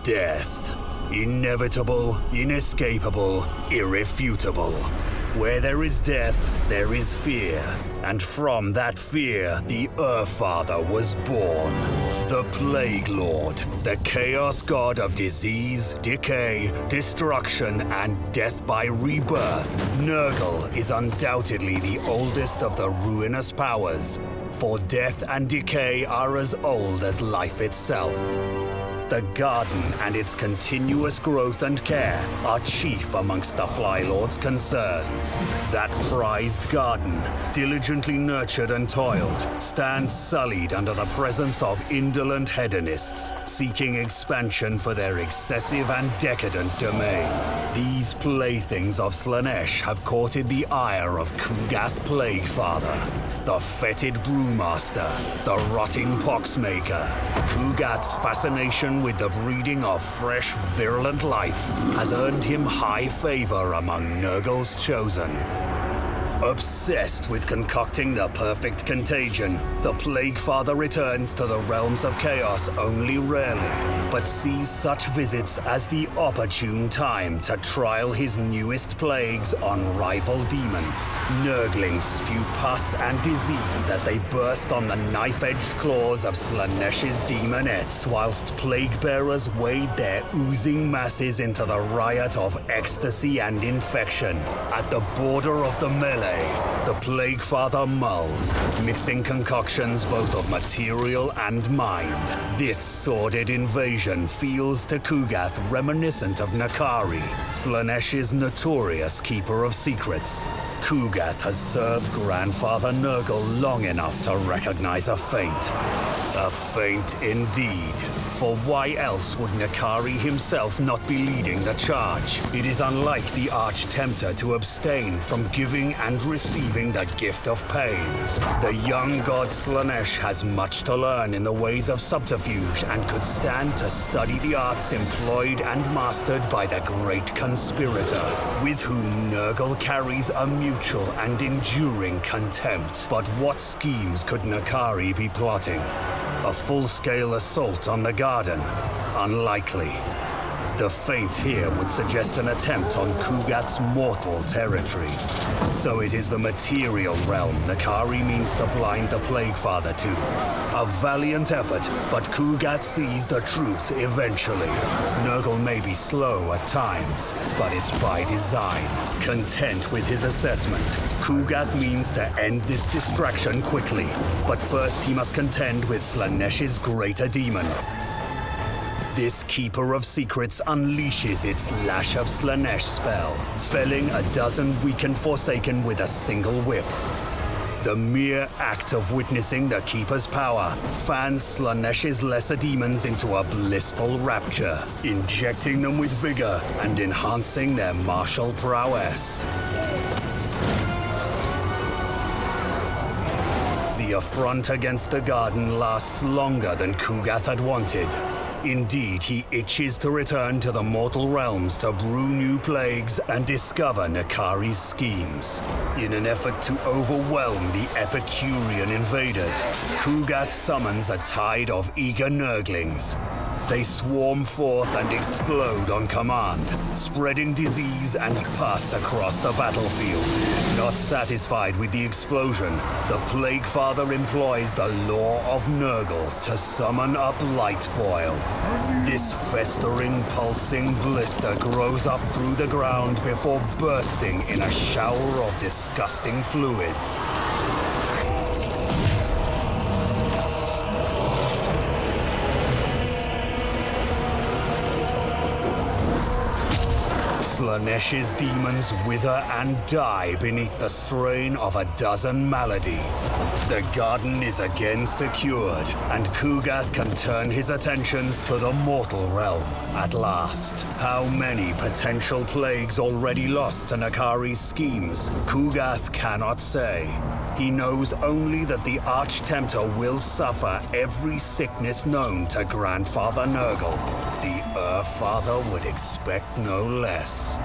Death. Inevitable, inescapable, irrefutable. Where there is death, there is fear. And from that fear, the Father was born. The Plague Lord, the chaos god of disease, decay, destruction, and death by rebirth. Nurgle is undoubtedly the oldest of the ruinous powers, for death and decay are as old as life itself. The garden and its continuous growth and care are chief amongst the Fly Lord's concerns. That prized garden, diligently nurtured and toiled, stands sullied under the presence of indolent hedonists, seeking expansion for their excessive and decadent domain. These playthings of Slaanesh have courted the ire of Kugath Plaguefather, the fetid brewmaster, the rotting poxmaker. Kugath's fascination with the breeding of fresh, virulent life has earned him high favor among Nurgle's chosen. Obsessed with concocting the perfect contagion, the Plaguefather returns to the realms of chaos only rarely, but sees such visits as the opportune time to trial his newest plagues on rival demons. Nurglings spew pus and disease as they burst on the knife-edged claws of Slaanesh's demonettes, whilst plague-bearers wade their oozing masses into the riot of ecstasy and infection. At the border of the melee, the Plaguefather mulls, mixing concoctions both of material and mind. This sordid invasion feels to Kugath reminiscent of Nakari, Slaanesh's notorious keeper of secrets. Kugath has served Grandfather Nurgle long enough to recognize a feint. A feint indeed. For why else would Nakari himself not be leading the charge? It is unlike the Arch-Tempter to abstain from giving and receiving the gift of pain. The young god Slaanesh has much to learn in the ways of subterfuge and could stand to study the arts employed and mastered by the great conspirator, with whom Nurgle carries a mutual and enduring contempt. But what schemes could Nakari be plotting? A full-scale assault on the garden? Unlikely. The feint here would suggest an attempt on Kugath's mortal territories. So it is the material realm Nakari means to blind the Plaguefather to. A valiant effort, but Kugath sees the truth eventually. Nurgle may be slow at times, but it's by design. Content with his assessment, Kugath means to end this distraction quickly. But first he must contend with Slaanesh's greater demon. This Keeper of Secrets unleashes its Lash of Slaanesh spell, felling a dozen weakened Forsaken with a single whip. The mere act of witnessing the Keeper's power fans Slaanesh's lesser demons into a blissful rapture, injecting them with vigor and enhancing their martial prowess. The affront against the garden lasts longer than Kugath had wanted. Indeed, he itches to return to the mortal realms to brew new plagues and discover Nakari's schemes. In an effort to overwhelm the Epicurean invaders, Kugath summons a tide of eager Nurglings. They swarm forth and explode on command, spreading disease and pus across the battlefield. Not satisfied with the explosion, the Plaguefather employs the law of Nurgle to summon up Light Boil. This festering, pulsing blister grows up through the ground before bursting in a shower of disgusting fluids. Slaanesh's demons wither and die beneath the strain of a dozen maladies. The garden is again secured, and Kugath can turn his attentions to the mortal realm at last. How many potential plagues already lost to Nakari's schemes, Kugath cannot say. He knows only that the Arch-Tempter will suffer every sickness known to Grandfather Nurgle. The Father would expect no less.